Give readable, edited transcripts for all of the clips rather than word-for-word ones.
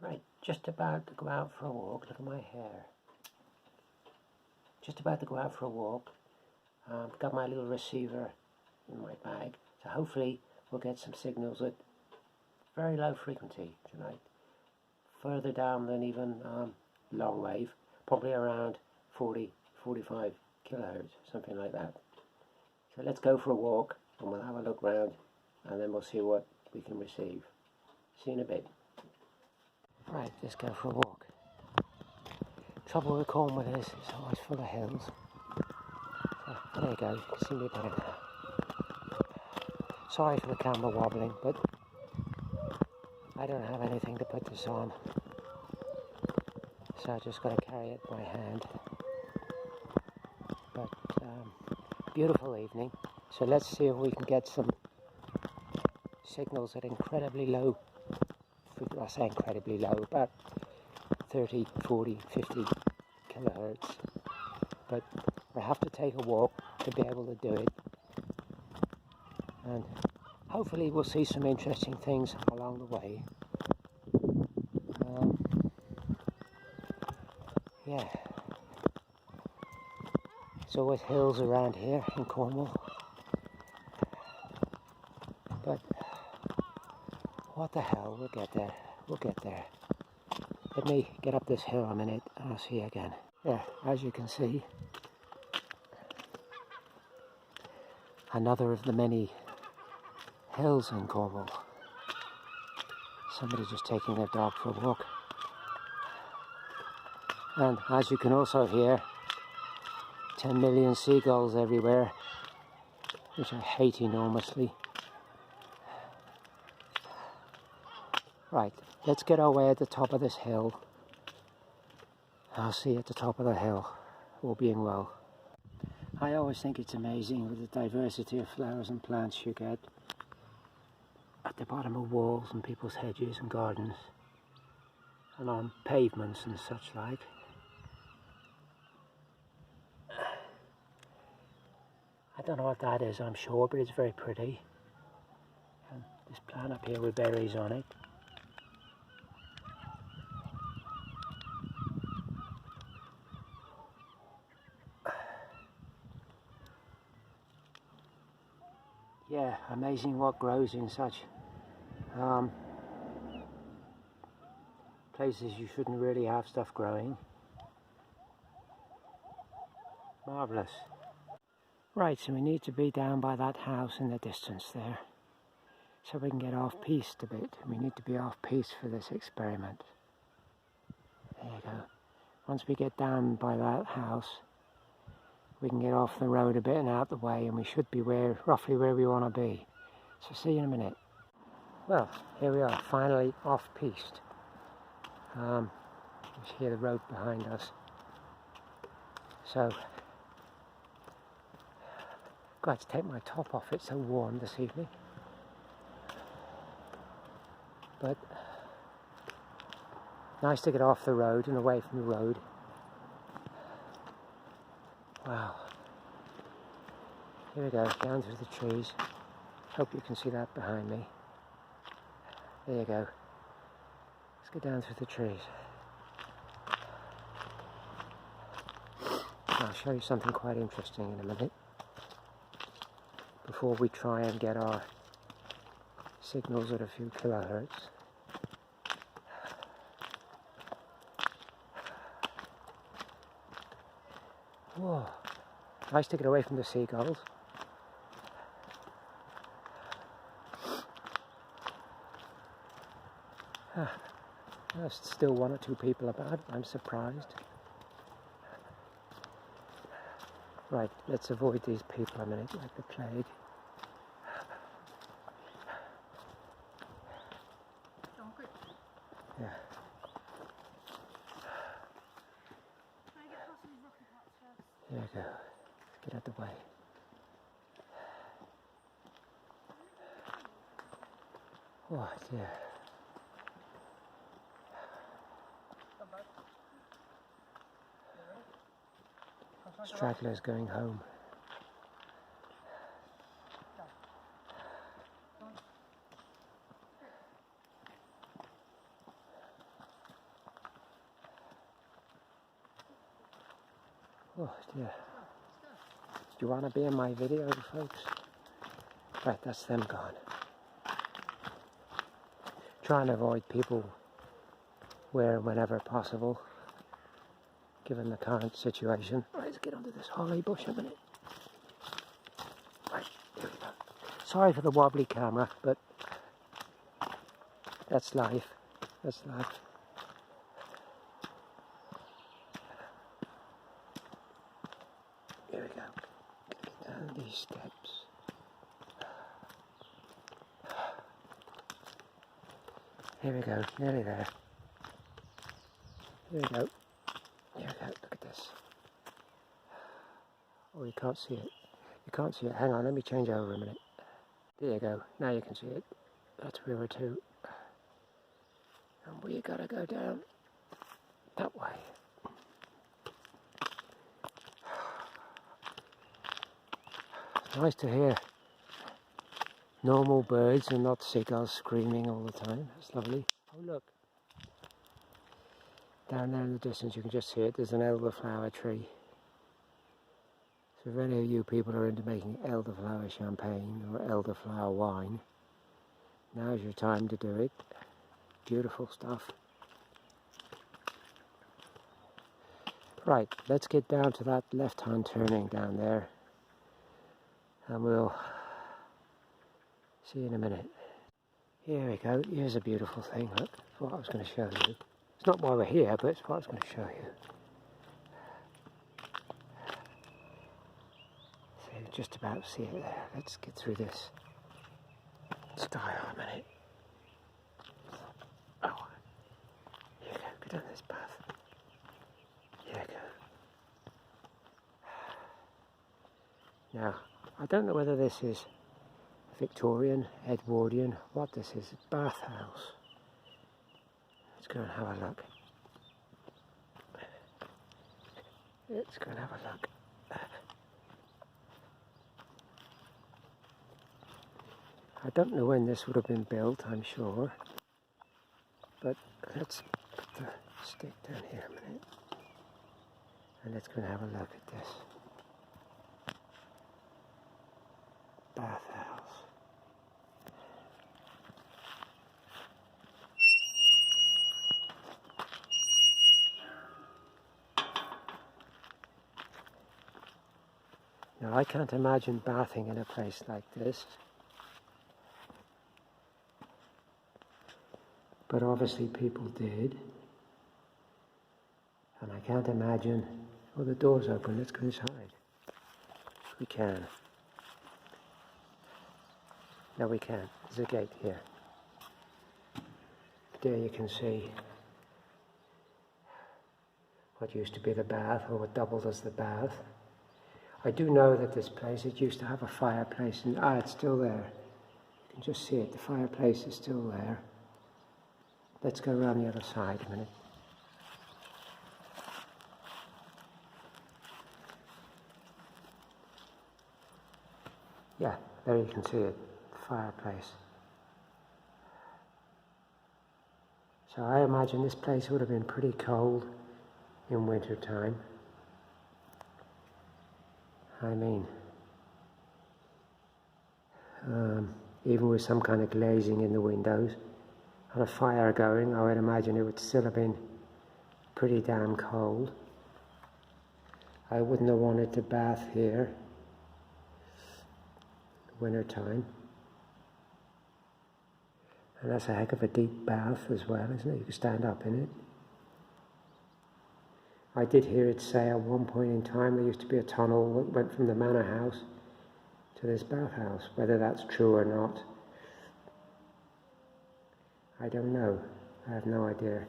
Right, just about to go out for a walk. Look at my hair. Just about to go out for a walk. Got my little receiver in my bag, so hopefully we'll get some signals at very low frequency tonight. Further down than even long wave, probably around 40, 45 kilohertz, something like that. So let's go for a walk and we'll have a look round and then we'll see what we can receive. See you in a bit. Right, let's go for a walk. Trouble with Cornwall is it's always full of hills. So, there you go, you can see me better now. Sorry for the camera wobbling, but I don't have anything to put this on. So I just got to carry it by hand. But beautiful evening. So let's see if we can get some signals at incredibly low. I say incredibly low, about 30, 40, 50 kilohertz. But I have to take a walk to be able to do it. And hopefully we'll see some interesting things along the way. Yeah. There's always hills around here in Cornwall. But what the hell, we'll get there. We'll get there. Let me get up this hill a minute and I'll see you again. There, as you can see, another of the many hills in Cornwall. Somebody just taking their dog for a walk. And as you can also hear, 10 million seagulls everywhere, which I hate enormously. Right, let's get our way at the top of this hill. I'll see you at the top of the hill, all being well. I always think it's amazing with the diversity of flowers and plants you get at the bottom of walls and people's hedges and gardens and on pavements and such like. I don't know what that is, I'm sure, but it's very pretty. And this plant up here with berries on it. Yeah, amazing what grows in such places you shouldn't really have stuff growing. Marvellous. Right, so we need to be down by that house in the distance there, so we can get off-piste a bit. We need to be off-piste for this experiment. There you go. Once we get down by that house, we can get off the road a bit and out the way, and we should be roughly where we want to be. So see you in a minute. Well, here we are, finally off-piste. You can hear the road behind us. So, glad to take my top off, it's so warm this evening. But nice to get off the road and away from the road. Wow. Here we go, down through the trees. Hope you can see that behind me. There you go. Let's go down through the trees. I'll show you something quite interesting in a minute, before we try and get our signals at a few kilohertz. Whoa, nice to get away from the seagulls. There's still one or two people about, I'm surprised. Right, let's avoid these people a minute like the plague. Yeah. There we go. Let's get out the way. Oh dear. Stragglers going home. Oh dear. Do you want to be in my video, folks? Right, that's them gone. Try and avoid people where and whenever possible, given the current situation. Right, let's get under this holly bush a minute. Right, here we go. Sorry for the wobbly camera, but that's life. That's life. Here we go. Get down these steps. Here we go, nearly there. Here we go. Here we go, look at this. Oh, you can't see it. You can't see it. Hang on, let me change over a minute. There you go, now you can see it. That's river 2. And we gotta go down that way. It's nice to hear normal birds and not seagulls screaming all the time. That's lovely. Oh look, down there in the distance you can just see it. There's an elderflower tree. So if any of you people are into making elderflower champagne or elderflower wine, now's your time to do it. Beautiful stuff. Right, let's get down to that left-hand turning down there, and we'll see you in a minute. Here we go. Here's a beautiful thing. Look, that's what I was going to show you. It's not why we're here, but it's what I was going to show you. So you just about see it there. Let's get through this sky a minute. Oh, here we go. Go down this path. Here we go. Now, I don't know whether this is Victorian, Edwardian, what this is. It's bathhouse. Let's go and have a look. Let's go and have a look. I don't know when this would have been built, I'm sure. But let's put the stick down here a minute. And let's go and have a look at this. Bathhouse. Now I can't imagine bathing in a place like this. But obviously people did. And I can't imagine... Oh, the door's open. Let's go inside. If we can. No, we can't. There's a gate here. There you can see what used to be the bath, or what doubled as the bath. I do know that this place, it used to have a fireplace, and it's still there. You can just see it. The fireplace is still there. Let's go around the other side a minute. Yeah, there you can see it, the fireplace. So I imagine this place would have been pretty cold in winter time. I mean, even with some kind of glazing in the windows and a fire going, I would imagine it would still have been pretty damn cold. I wouldn't have wanted to bath here winter time. And that's a heck of a deep bath as well, isn't it? You can stand up in it. I did hear it say at one point in time there used to be a tunnel that went from the manor house to this bathhouse. Whether that's true or not, I don't know. I have no idea.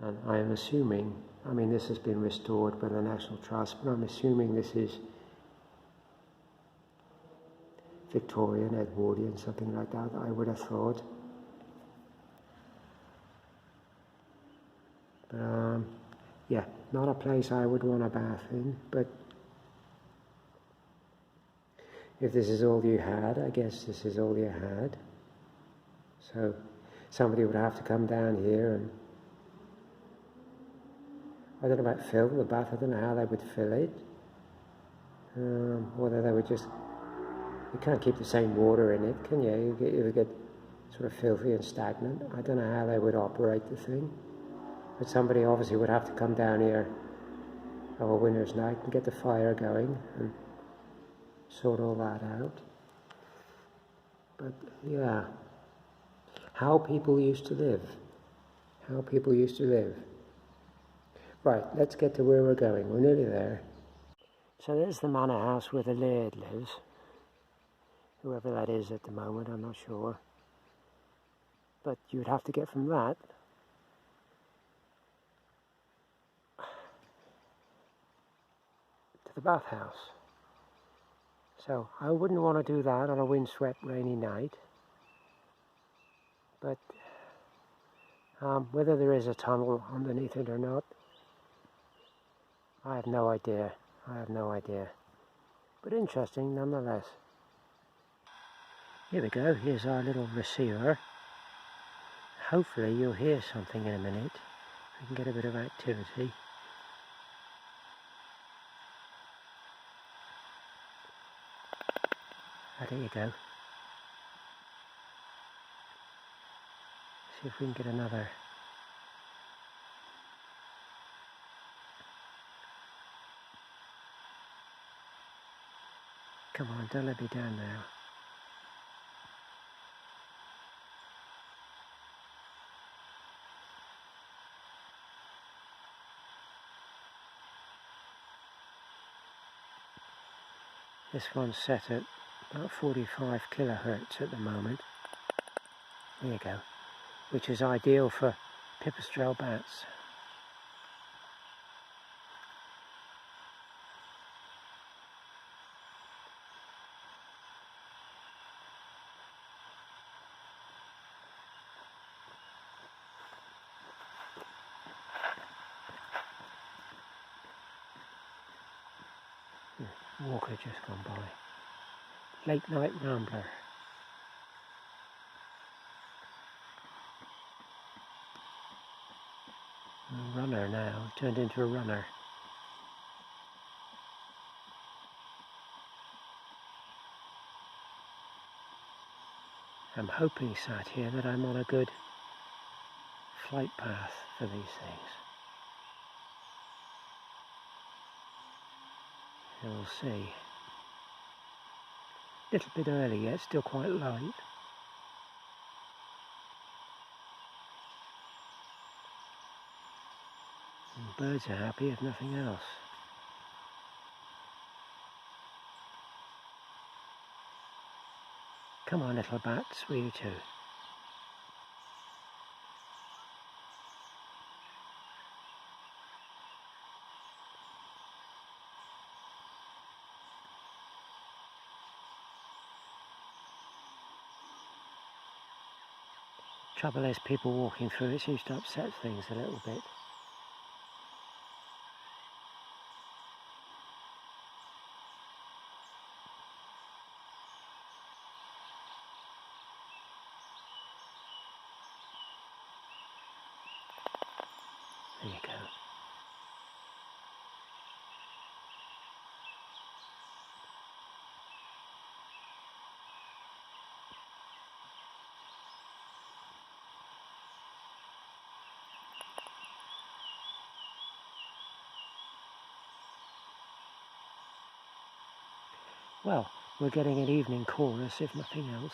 And I am assuming, I mean this has been restored by the National Trust, but I'm assuming this is Victorian, Edwardian, something like that, I would have thought. But, yeah, not a place I would want to bath in, but if this is all you had, I guess this is all you had. So somebody would have to come down here and I don't know about fill the bath. I don't know how they would fill it. Whether they would just... You can't keep the same water in it, can you? You would get sort of filthy and stagnant. I don't know how they would operate the thing. But somebody obviously would have to come down here of a winter's night and get the fire going and sort all that out. But yeah, how people used to live. How people used to live. Right, let's get to where we're going. We're nearly there. So there's the manor house where the laird lives. Whoever that is at the moment, I'm not sure. But you'd have to get from that to the bathhouse. So I wouldn't want to do that on a windswept rainy night. But whether there is a tunnel underneath it or not, I have no idea. I have no idea. But interesting nonetheless. Here we go. Here's our little receiver. Hopefully you'll hear something in a minute. We can get a bit of activity. There you go. See if we can get another. Come on, don't let me down now. This one's set at about 45 kilohertz at the moment. There you go. Which is ideal for pipistrelle bats. Walker just gone by. Late night rambler. A runner now, turned into a runner. I'm hoping, sat here, that I'm on a good flight path for these things. And we'll see. Little bit early yet, still quite light. And birds are happy if nothing else. Come on, little bats, will you too? Trouble is, people walking through it seems to upset things a little bit. There you go. Well, we're getting an evening chorus, if nothing else.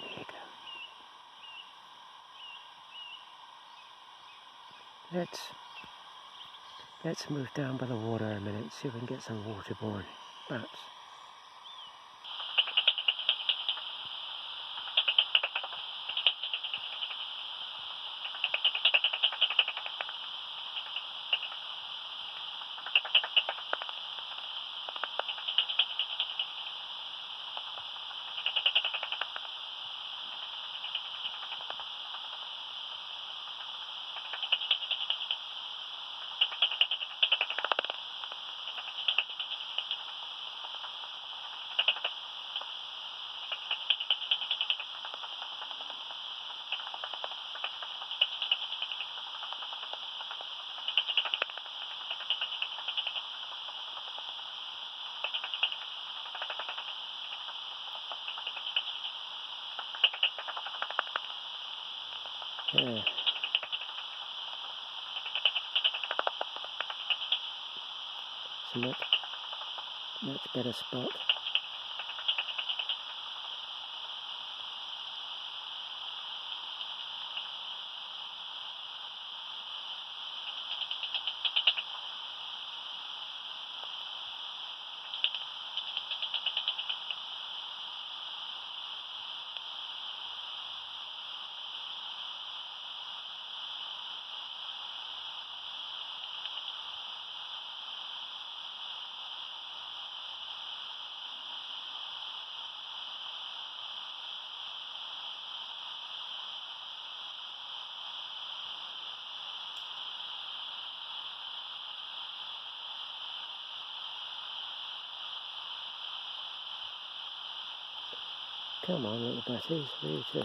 There you go. Let's move down by the water a minute, see if we can get some waterborne bats. There. It's a much better spot. Come on, little batties, where are you to?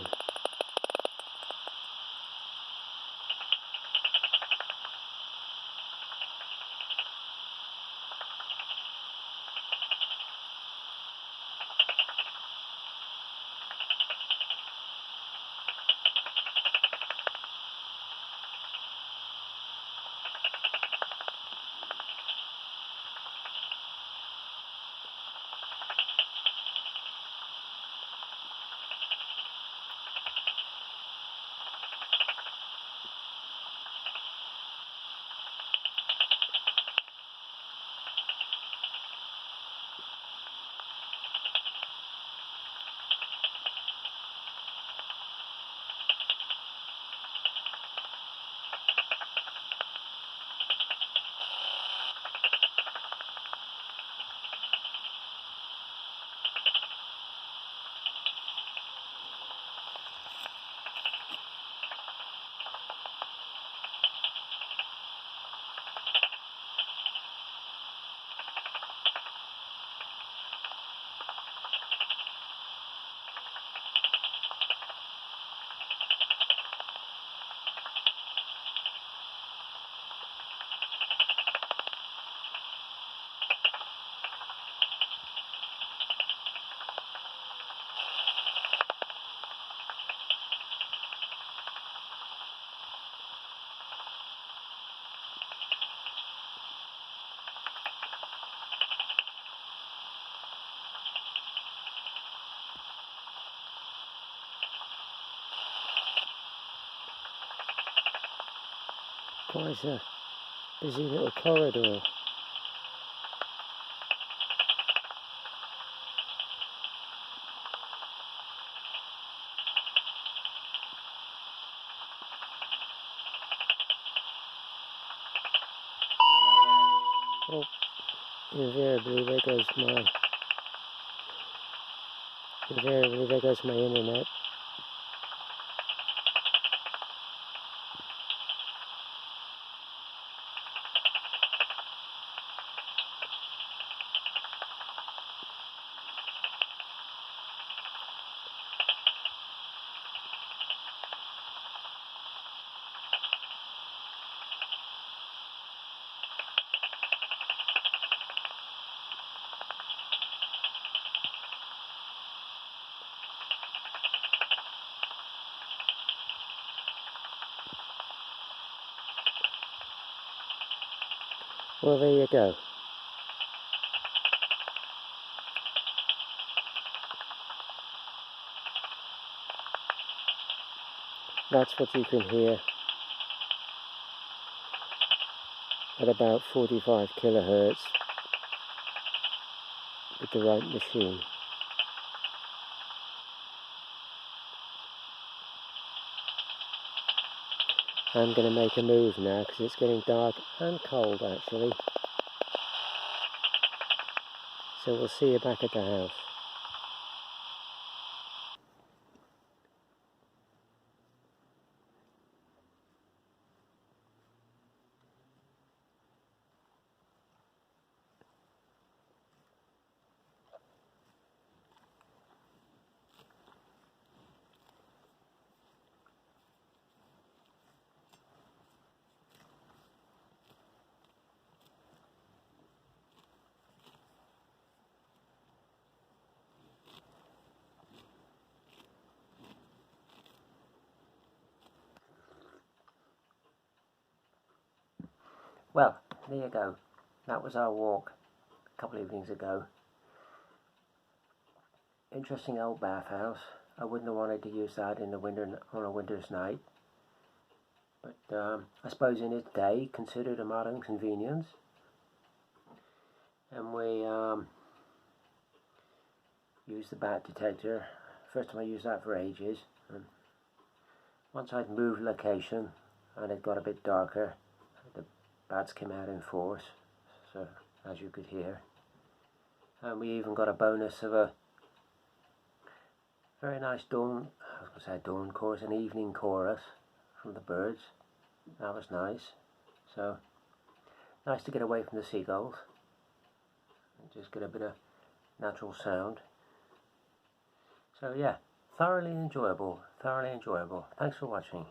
Quite a busy little corridor. Oh, invariably there goes my internet. Well, there you go. That's what you can hear at about 45 kilohertz with the right machine. I'm going to make a move now because it's getting dark and cold actually. So we'll see you back at the house. well, there you go. That was our walk a couple of evenings ago. Interesting old bathhouse. I wouldn't have wanted to use that in the winter on a winter's night. But I suppose in its day, considered a modern convenience. And we used the bat detector. First time I used that for ages. And once I'd moved location and it got a bit darker, the bats came out in force, so as you could hear. And we even got a bonus of a very nice dawn chorus, an evening chorus from the birds. That was nice. So nice to get away from the seagulls and just get a bit of natural sound. So yeah, thoroughly enjoyable. Thanks for watching.